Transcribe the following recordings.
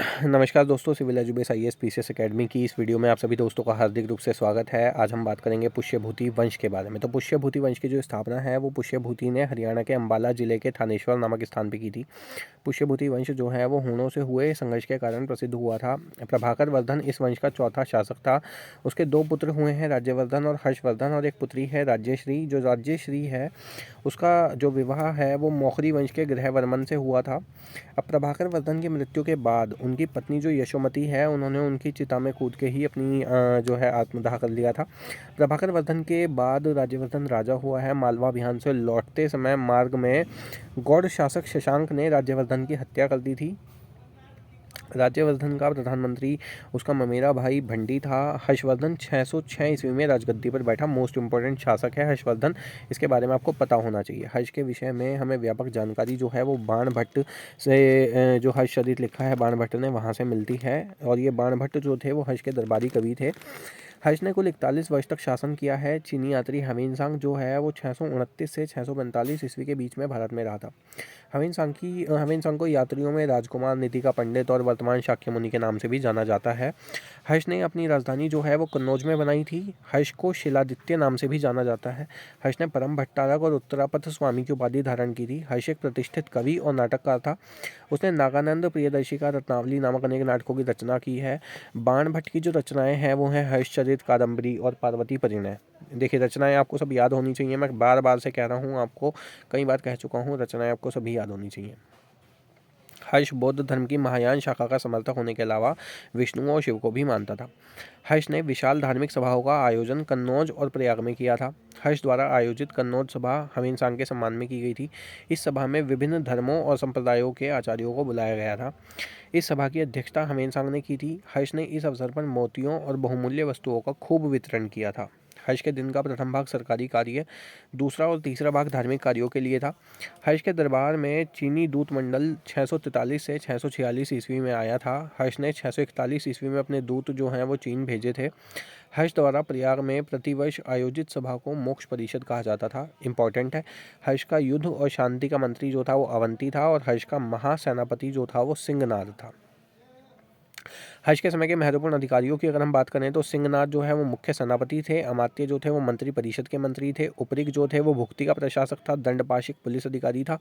नमस्कार दोस्तों, civil एजुबेस IAS PCS academy की इस वीडियो में आप सभी दोस्तों का हार्दिक रूप से स्वागत है। आज हम बात करेंगे पुष्यभूति वंश के बारे में। तो पुष्यभूति वंश की जो स्थापना है वो पुष्यभूति ने हरियाणा के अंबाला जिले के थानेश्वर नामक स्थान पर की थी। पुष्यभूति वंश जो है वो हूणों से हुए संघर्ष के कारण प्रसिद्ध हुआ था। प्रभाकर वर्धन इस वंश का चौथा शासक था। उसके दो पुत्र हुए हैं, राज्यवर्धन और हर्षवर्धन, और एक पुत्री है राज्यश्री। जो राज्यश्री है उसका जो विवाह है वो मौखरी वंश के गृहवर्मन से हुआ था। अब प्रभाकर वर्धन की मृत्यु के बाद उनकी पत्नी जो यशोमती है, उन्होंने उनकी चिता में कूद के ही अपनी जो है आत्मदाह कर लिया था। प्रभाकर वर्धन के बाद राज्यवर्धन राजा हुआ है। मालवा अभियान से लौटते समय मार्ग में गौड़ शासक शशांक ने राज्यवर्धन की हत्या कर दी थी। राज्यवर्धन का प्रधानमंत्री उसका ममेरा भाई भंडी था। हर्षवर्धन 606 ईस्वी में राजगद्दी पर बैठा। मोस्ट इंपॉर्टेंट शासक है हर्षवर्धन, इसके बारे में आपको पता होना चाहिए। हर्ष के विषय में हमें व्यापक जानकारी जो है वो बाणभट्ट से जो हर्षचरित लिखा है बाणभट्ट ने, वहाँ से मिलती है। और ये बाणभट्ट जो थे वो हर्ष के दरबारी कवि थे। हर्ष ने कुल 41 वर्ष तक शासन किया है। चीनी यात्री ह्वेनसांग जो है वो 629 से 645 ईस्वी के बीच में भारत में रहा था। ह्वेनसांग को यात्रियों में राजकुमार, नीति का पंडित और वर्तमान शाक्य मुनि के नाम से भी जाना जाता है। हर्ष ने अपनी राजधानी जो है वो कन्नौज में बनाई थी। हर्ष को शिलादित्य नाम से भी जाना जाता है। हर्ष ने परम भट्टारक और उत्तरापथ स्वामी की उपाधि धारण की थी। हर्ष एक प्रतिष्ठित कवि और नाटककार था। उसने नागानंद, प्रियदर्शिका, रत्नावली नामक अनेक नाटकों की रचना की है। बाणभट्ट की जो रचनाएं हैं वो हैं हर्षचरित, कादम्बरी और पार्वती परिणय। देखिए, रचनाएं आपको सब याद होनी चाहिए। मैं बार बार से कह रहा हूँ, आपको कई बार कह चुका हूँ, रचनाएं आपको सभी याद होनी चाहिए। हर्ष बौद्ध धर्म की महायान शाखा का समर्थक होने के अलावा विष्णु और शिव को भी मानता था। हर्ष ने विशाल धार्मिक सभाओं का आयोजन कन्नौज और प्रयाग में किया था। हर्ष द्वारा आयोजित कन्नौज सभा ह्वेनसांग के सम्मान में की गई थी। इस सभा में विभिन्न धर्मों और संप्रदायों के आचार्यों को बुलाया गया था। इस सभा की अध्यक्षता ह्वेनसांग ने की थी। हर्ष ने इस अवसर पर मोतियों और बहुमूल्य वस्तुओं का खूब वितरण किया था। हर्ष के दिन का प्रथम भाग सरकारी कार्य, दूसरा और तीसरा भाग धार्मिक कार्यों के लिए था। हर्ष के दरबार में चीनी दूत मंडल 643 से 646 ईस्वी में आया था। हर्ष ने 641 ईस्वी में अपने दूत जो हैं वो चीन भेजे थे। हर्ष द्वारा प्रयाग में प्रतिवर्ष आयोजित सभा को मोक्ष परिषद कहा जाता था। इंपॉर्टेंट है, हर्ष का युद्ध और शांति का मंत्री जो था वो अवंती था, और हर्ष का महासेनापति जो था वो सिंहनाद था। हर्ष के समय के महत्वपूर्ण अधिकारियों की अगर हम बात करें तो सिंहनाद जो है वो मुख्य सेनापति थे। अमात्य जो थे वो मंत्री परिषद के मंत्री थे। उपरिक जो थे वो भुक्ति का प्रशासक था। दंडपाशिक पुलिस अधिकारी था।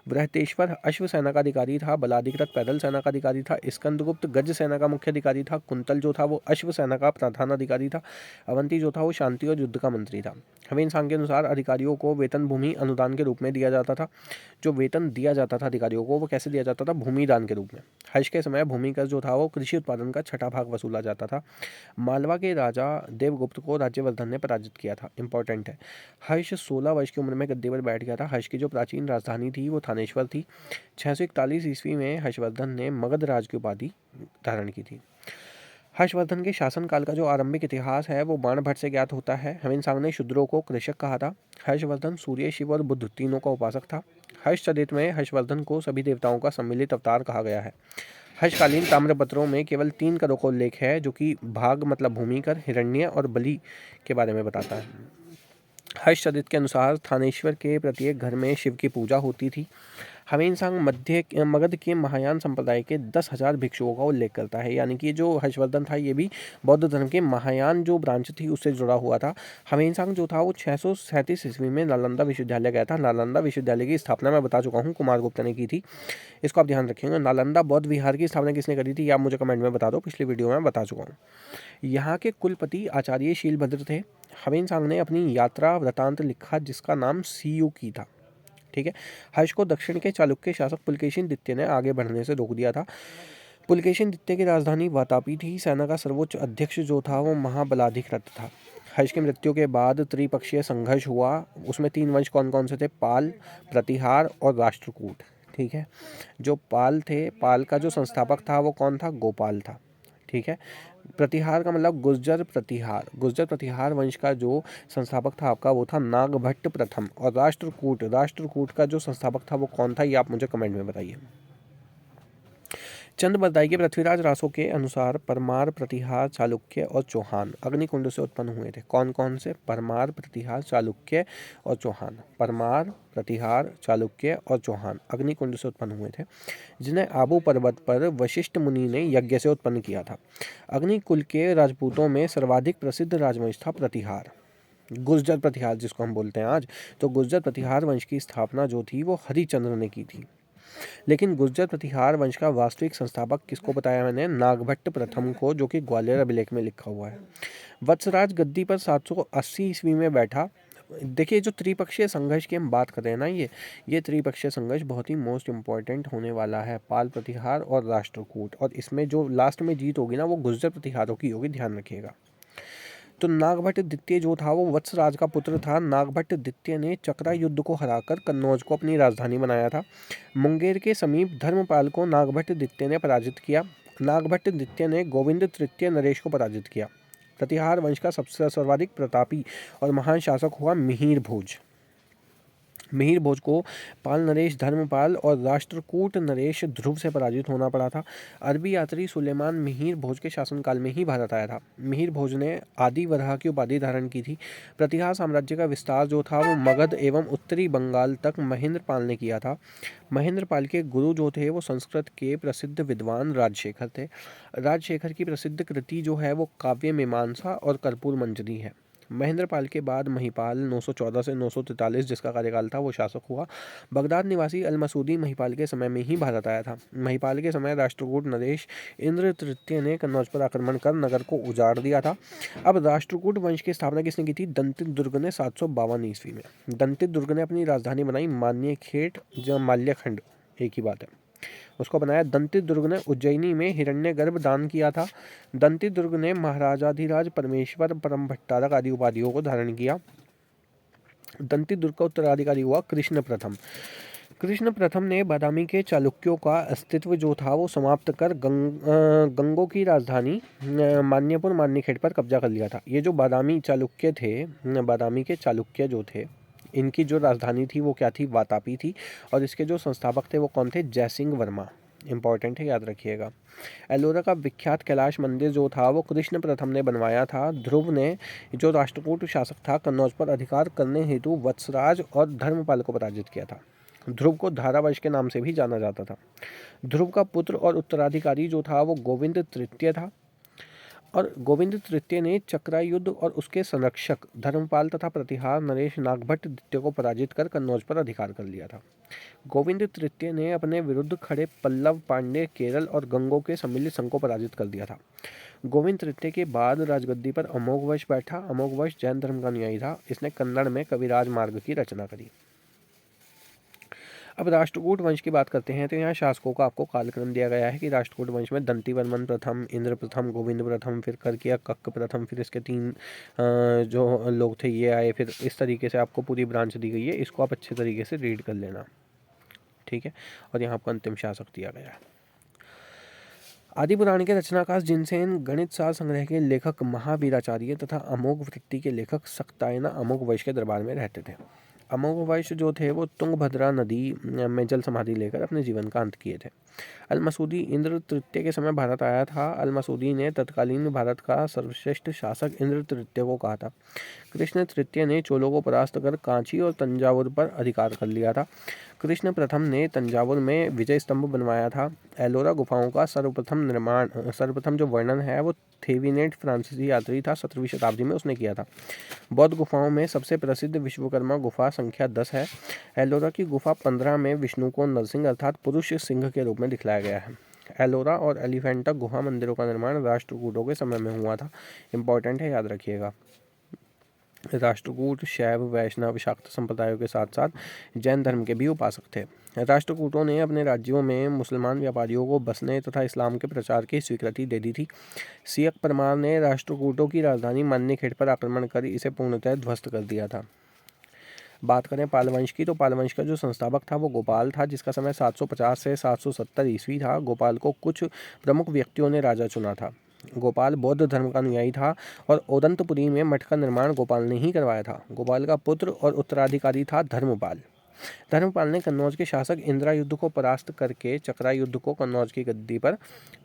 बृहतेश्वर अश्व सेना का अधिकारी था। बलाधिकृत पैदल सेना का अधिकारी था। स्कंदगुप्त गज सेना का मुख्य अधिकारी था। कुंतल जो था वो अश्व सेना का प्रधान अधिकारी था। अवंती जो था वो शांति और युद्ध का मंत्री था। ह्वेनसांग के अनुसार अधिकारियों को वेतन भूमि अनुदान के रूप में दिया जाता था। जो वेतन दिया जाता था अधिकारियों को वो कैसे दिया जाता था? भूमि दान के रूप में। हर्ष के समय भूमि कर जो था वो कृषि उत्पादन का छठा भाग वसूला जाता था। मालवा के राजा देवगुप्त को राज्यवर्धन ने पराजित किया था। इंपॉर्टेंट है, हर्ष 16 वर्ष की उम्र में गद्दी पर बैठ गया था। हर्ष की जो प्राचीन राजधानी थी वो थानेश्वर थी। 641 ईस्वी में हर्षवर्धन ने मगध राज की उपाधि धारण की थी। हर्षवर्धन के शासनकाल का जो आरंभिक इतिहास है वो बाणभट्ट से ज्ञात होता है। ह्वेनसांग ने शूद्रों को कृषक कहा था। हर्षवर्धन सूर्य, शिव और बुध तीनों का उपासक था। हर्षचरित में हर्षवर्धन को सभी देवताओं का सम्मिलित अवतार कहा गया है। हर्षकालीन ताम्रपत्रों में केवल 3 करों का उल्लेख है, जो कि भाग मतलब भूमि कर, हिरण्य और बलि के बारे में बताता है। हर्षचरित के अनुसार थानेश्वर के प्रत्येक घर में शिव की पूजा होती थी। ह्वेनसांग मगध के महायान संप्रदाय के 10,000 भिक्षुओं का उल्लेख करता है। यानी कि जो हर्षवर्धन था ये भी बौद्ध धर्म के महायान जो ब्रांच थी उससे जुड़ा हुआ था। ह्वेनसांग जो था वो 637 ईस्वी में नालंदा विश्वविद्यालय गया था। नालंदा विश्वविद्यालय की स्थापना मैं बता चुका हूँ, कुमारगुप्त ने की थी। इसको आप ध्यान रखेंगे। नालंदा बौद्ध विहार की स्थापना किसने करी थी? आप मुझे कमेंट में बता दो, पिछली वीडियो में बता चुका हूँ। यहाँ के कुलपति आचार्य शीलभद्र थे। ह्वेनसांग ने अपनी यात्रा वृतांत लिखा जिसका नाम सीयू की था। ठीक है। हर्ष को दक्षिण के चालुक्य शासक पुलकेशिन द्वितीय ने आगे बढ़ने से रोक दिया था। पुलकेशिन द्वितीय की राजधानी वातापी थी। सेना का सर्वोच्च अध्यक्ष जो था वो महाबलाधिकृत था। हर्ष की मृत्यु के बाद त्रिपक्षीय संघर्ष हुआ। उसमें 3 वंश कौन कौन से थे? पाल, प्रतिहार और राष्ट्रकूट। ठीक है। जो पाल थे, पाल का जो संस्थापक था वो कौन था? गोपाल था। ठीक है। प्रतिहार का मतलब गुर्जर प्रतिहार। गुर्जर प्रतिहार वंश का जो संस्थापक था आपका वो था नागभट्ट प्रथम। और राष्ट्रकूट का जो संस्थापक था वो कौन था? ये आप मुझे कमेंट में बताइए। चंद बरदाई के पृथ्वीराज रासो के अनुसार परमार, प्रतिहार, चालुक्य और चौहान अग्निकुंड से उत्पन्न हुए थे। कौन कौन से? परमार, प्रतिहार, चालुक्य और चौहान। परमार, प्रतिहार, चालुक्य और चौहान अग्निकुंड से उत्पन्न हुए थे, जिन्हें आबू पर्वत पर वशिष्ठ मुनि ने यज्ञ से उत्पन्न किया था। अग्निकुल के राजपूतों में सर्वाधिक प्रसिद्ध राजवंश था प्रतिहार, गुर्जर प्रतिहार जिसको हम बोलते हैं आज। तो गुर्जर प्रतिहार वंश की स्थापना जो थी वो हरिचंद्र ने की थी। लेकिन गुर्जर प्रतिहार वंश का वास्तविक संस्थापक किसको बताया मैंने? नागभट्ट प्रथम को, जो कि ग्वालियर अभिलेख में लिखा हुआ है। वत्सराज गद्दी पर 780 ईस्वी में बैठा। देखिए, जो त्रिपक्षीय संघर्ष की हम बात कर रहे हैं ना, ये त्रिपक्षीय संघर्ष बहुत ही मोस्ट इंपॉर्टेंट होने वाला है, पाल प्रतिहार और राष्ट्रकूट। और इसमें जो लास्ट में जीत होगी ना, वो गुर्जर प्रतिहारों की होगी, ध्यान रखिएगा। तो नागभट्ट द्वितीय जो था वो वत्सराज का पुत्र था। नागभट्ट द्वितीय ने चक्रा युद्ध को हराकर कन्नौज को अपनी राजधानी बनाया था। मुंगेर के समीप धर्मपाल को नागभट्ट द्वितीय ने पराजित किया। नागभट्ट द्वितीय ने गोविंद तृतीय नरेश को पराजित किया। प्रतिहार वंश का सबसे सर्वाधिक प्रतापी और महान शासक हुआ मिहिर भोज। मिहिर भोज को पाल नरेश धर्मपाल और राष्ट्रकूट नरेश ध्रुव से पराजित होना पड़ा था। अरबी यात्री सुलेमान मिहिर भोज के शासनकाल में ही भारत आया था। मिहिर भोज ने आदि वराह की उपाधि धारण की थी। प्रतिहार साम्राज्य का विस्तार जो था वो मगध एवं उत्तरी बंगाल तक महेंद्रपाल ने किया था। महेंद्रपाल के गुरु जो थे वो संस्कृत के प्रसिद्ध विद्वान राजशेखर थे। राजशेखर की प्रसिद्ध कृति जो है वो काव्य मीमांसा और कर्पूर मंजरी है। महेंद्रपाल के बाद महिपाल 914 से 943 जिसका कार्यकाल था वो शासक हुआ। बगदाद निवासी अल-मसूदी महिपाल के समय में ही भारत आया था। महिपाल के समय राष्ट्रकूट नरेश इंद्र तृतीय ने कन्नौज पर आक्रमण कर नगर को उजाड़ दिया था। अब राष्ट्रकूट वंश की स्थापना किसने की थी? दंतित दुर्ग ने 752 ईस्वी में। दंतित दुर्ग ने अपनी राजधानी बनाई मान्यखेट, जो माल्यखंड एक ही बात है, उसको बनाया। दंतित दुर्ग ने उज्जैनी में हिरण्यगर्भ दान किया था। दंतित दुर्ग ने महाराजाधिराज परमेश्वर परम भट्टारक आदि उपाधियों को धारण किया। दंतित दुर्ग का उत्तराधिकारी हुआ कृष्ण प्रथम। कृष्ण प्रथम ने बादामी के चालुक्यों का अस्तित्व जो था वो समाप्त कर गंगों की राजधानी मान्यपुर मान्यखेड़ पर कब्जा कर लिया था। ये जो बादामी चालुक्य थे, बादामी के चालुक्य जो थे, इनकी जो राजधानी थी वो क्या थी? वातापी थी। और इसके जो संस्थापक थे वो कौन थे? जयसिंह वर्मा। इंपॉर्टेंट है, याद रखिएगा। एलोरा का विख्यात कैलाश मंदिर जो था वो कृष्ण प्रथम ने बनवाया था। ध्रुव ने, जो राष्ट्रकूट शासक था, कन्नौज पर अधिकार करने हेतु वत्सराज और धर्मपाल को पराजित किया था। ध्रुव को धारावंश के नाम से भी जाना जाता था। ध्रुव का पुत्र और उत्तराधिकारी जो था वो गोविंद तृतीय था। और गोविंद तृतीय ने चक्रा युद्ध और उसके संरक्षक धर्मपाल तथा प्रतिहार नरेश नागभट्ट द्वितीय को पराजित कर कन्नौज पर अधिकार कर लिया था। गोविंद तृतीय ने अपने विरुद्ध खड़े पल्लव, पांड्य, केरल और गंगों के सम्मिलित संघ को पराजित कर दिया था। गोविंद तृतीय के बाद राजगद्दी पर अमोघवर्ष बैठा। अमोघवर्ष जैन धर्म का अनुयायी था। इसने कन्नड़ में कविराज मार्ग की रचना करी। अब राष्ट्रकूट वंश की बात करते हैं तो यहाँ शासकों का आपको कालक्रम दिया गया है कि राष्ट्रकूट वंश में दंतिवर्मन प्रथम, इंद्र प्रथम, गोविंद प्रथम, फिर करकिया कक्क प्रथम, फिर इसके 3 जो लोग थे ये आए। फिर इस तरीके से आपको पूरी ब्रांच दी गई है, इसको आप अच्छे तरीके से रीड कर लेना, ठीक है। और यहाँ आपको अंतिम शासक दिया गया है। आदि पुराण के रचनाकार जिनसेन, गणित सार संग्रह के लेखक महावीराचार्य तथा अमोघ वृत्ति के लेखक सक्तायना अमोघ वंश के दरबार में रहते थे। अमोघ वंश जो थे वो तुंगभद्रा नदी में जल समाधि लेकर अपने जीवन का अंत किए थे। अल-मसूदी इंद्र तृतीय के समय भारत आया था। अल-मसूदी ने तत्कालीन भारत का सर्वश्रेष्ठ शासक इंद्र तृतीय को कहा था। कृष्ण तृतीय ने चोलों को परास्त कर कांची और तंजावुर पर अधिकार कर लिया था। कृष्ण प्रथम ने तंजावुर में विजय स्तंभ बनवाया था। एलोरा गुफाओं का सर्वप्रथम जो वर्णन है वो थेविनेट फ्रांसीसी यात्री था, 17वीं शताब्दी में उसने किया था। बौद्ध गुफाओं में सबसे प्रसिद्ध विश्वकर्मा गुफा संख्या 10 है। एलोरा की गुफा 15 में विष्णु को नरसिंह अर्थात पुरुष सिंह के रूप में दिखलाया गया है। एलोरा और एलिफेंटा गुहा मंदिरों का निर्माण राष्ट्रकूटों के समय में हुआ था। इंपॉर्टेंट है, याद रखिएगा। राष्ट्रकूट शैव, वैष्णव, शाक्त संप्रदायों के साथ साथ जैन धर्म के भी उपासक थे। राष्ट्रकूटों ने अपने राज्यों में मुसलमान व्यापारियों को बसने तथा इस्लाम के प्रचार की स्वीकृति दे दी थी। सियक परमार ने राष्ट्रकूटों की राजधानी मान्यखेड़ पर आक्रमण कर इसे पूर्णतः ध्वस्त कर दिया था। बात करें पाल वंश की, तो पाल वंश का जो संस्थापक था वो गोपाल था, जिसका समय 750 से 770 ईस्वी था। गोपाल को कुछ प्रमुख व्यक्तियों ने राजा चुना था। गोपाल बौद्ध धर्म का अनुयायी था और ओदंतपुरी में मठ का निर्माण गोपाल ने ही करवाया था। गोपाल का पुत्र और उत्तराधिकारी था धर्मपाल। धर्मपाल ने कन्नौज के शासक इंद्रायुध को परास्त करके चक्रायुध को कन्नौज की गद्दी पर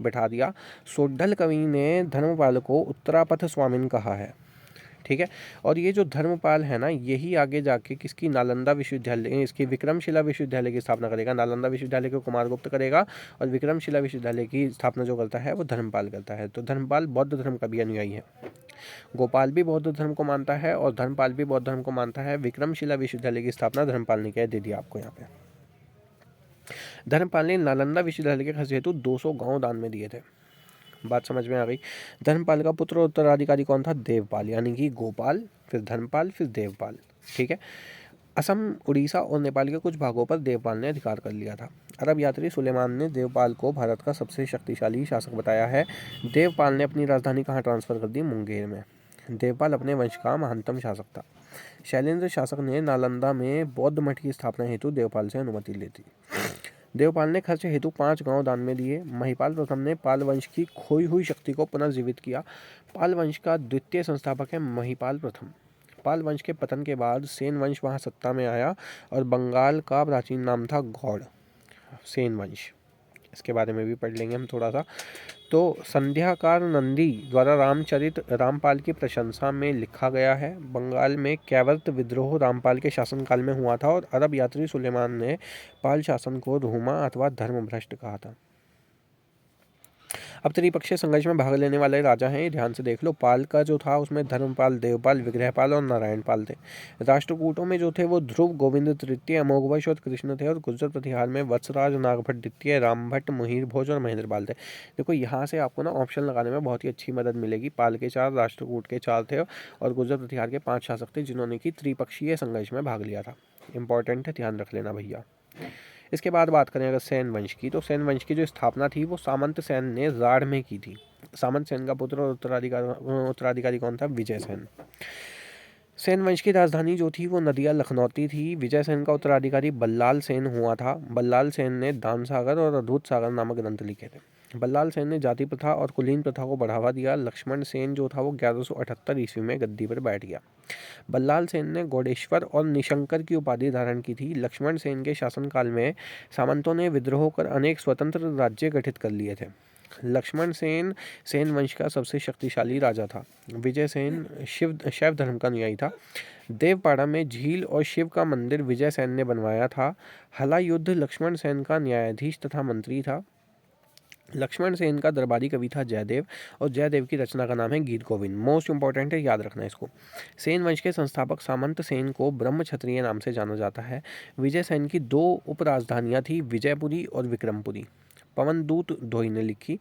बैठा दिया। सोडल कवि ने धर्मपाल को उत्तरापथ स्वामिन कहा है। ठीक है, और ये जो धर्मपाल है ना, यही आगे जाके किसकी नालंदा विश्वविद्यालय, इसकी विक्रमशिला विश्वविद्यालय की स्थापना करेगा। नालंदा विश्वविद्यालय को कुमारगुप्त करेगा और विक्रमशिला विश्वविद्यालय की स्थापना जो करता है वो धर्मपाल करता है। तो धर्मपाल बौद्ध धर्म का भी अनुयायी है। गोपाल भी बौद्ध धर्म को मानता है और धर्मपाल भी बौद्ध धर्म को मानता है। विक्रमशिला विश्वविद्यालय की स्थापना धर्मपाल ने दे दिया आपको यहाँ पे। धर्मपाल ने नालंदा विश्वविद्यालय के खर्च हेतु 200 गांव दान में दिए थे। बात समझ में आ गई। धर्मपाल का पुत्र और उत्तराधिकारी कौन था? देवपाल, यानी कि गोपाल, फिर धर्मपाल, फिर देवपाल। ठीक है। असम, उड़ीसा और नेपाल के कुछ भागों पर देवपाल ने अधिकार कर लिया था। अरब यात्री सुलेमान ने देवपाल को भारत का सबसे शक्तिशाली शासक बताया है। देवपाल ने अपनी राजधानी कहाँ ट्रांसफर कर दी? मुंगेर में। देवपाल अपने वंश का महानतम शासक था। शैलेंद्र शासक ने नालंदा में बौद्ध मठ की स्थापना हेतु देवपाल से अनुमति ली थी। देवपाल ने खर्च हेतु 5 गांव दान में दिए। महिपाल प्रथम ने पाल वंश की खोई हुई शक्ति को पुनर्जीवित किया। पाल वंश का द्वितीय संस्थापक है महिपाल प्रथम। पाल वंश के पतन के बाद सेन वंश वहां सत्ता में आया और बंगाल का प्राचीन नाम था गौड़। सेन वंश, इसके बारे में भी पढ़ लेंगे हम थोड़ा सा। तो संध्याकार नंदी द्वारा रामचरित रामपाल की प्रशंसा में लिखा गया है। बंगाल में कैवर्त विद्रोह रामपाल के शासनकाल में हुआ था और अरब यात्री सुलेमान ने पाल शासन को रुहमा अथवा धर्मभ्रष्ट कहा था। अब त्रिपक्षीय संघर्ष में भाग लेने वाले राजा हैं, ध्यान से देख लो। पाल का जो था उसमें धर्मपाल, देवपाल, विग्रहपाल और नारायणपाल थे। राष्ट्रकूटों में जो थे वो ध्रुव, गोविंद तृतीय, अमोघवश और कृष्ण थे। और गुर्जर प्रतिहार में वत्सराज, नागभट्ट द्वितीय, रामभट्ट, मुहिर भोज और महेंद्रपाल थे। देखो यहाँ से आपको ना ऑप्शन लगाने में बहुत ही अच्छी मदद मिलेगी। पाल के 4, राष्ट्रकूट के 4 थे और गुर्जर प्रतिहार के 5 शासक थे जिन्होंने की त्रिपक्षीय संघर्ष में भाग लिया था। इंपॉर्टेंट है, ध्यान रख लेना भैया। इसके बाद बात करें अगर सेन वंश की, तो सेन वंश की जो स्थापना थी वो सामंत सेन ने राढ़ में की थी। सामंत सेन का पुत्र और उत्तराधिकारी कौन था? विजय सेन। सेन वंश की राजधानी जो थी वो नदिया लखनौती थी। विजय सेन का उत्तराधिकारी बल्लाल सेन हुआ था। बल्लाल सेन ने दान सागर और अद्भुत सागर नामक ग्रंथ लिखे थे। बल्लाल सेन ने जाति प्रथा और कुलीन प्रथा को बढ़ावा दिया। लक्ष्मण सेन जो था वो 1178 ईस्वी में गद्दी पर बैठ गया। बल्लाल सेन ने गौडेश्वर और निशंकर की उपाधि धारण की थी। लक्ष्मण सेन के शासनकाल में सामंतों ने विद्रोह कर अनेक स्वतंत्र राज्य गठित कर लिए थे। लक्ष्मण सेन सेन वंश का सबसे शक्तिशाली राजा था। विजय सेन शैव धर्म का अनुयायी था। देवपाड़ा में झील और शिव का मंदिर विजय सेन ने बनवाया था। हला युद्ध लक्ष्मण सेन का न्यायाधीश तथा मंत्री था। लक्ष्मण सेन का दरबारी कवि था जयदेव और जयदेव की रचना का नाम है गीत गोविंद। मोस्ट इंपॉर्टेंट है, याद रखना इसको। सेन वंश के संस्थापक सामंत सेन को ब्रह्म क्षत्रिय नाम से जाना जाता है। विजय सेन की 2 उपराजधानियां थी, विजयपुरी और विक्रमपुरी। पवनदूत धोई ने लिखी।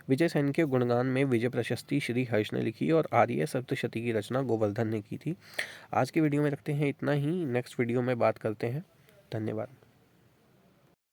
विजय सेन के गुणगान में विजय प्रशस्ति श्री हर्ष ने लिखी और आर्य सप्तशती की रचना गोवर्धन ने की थी। आज की वीडियो में रखते हैं इतना ही, नेक्स्ट वीडियो में बात करते हैं। धन्यवाद।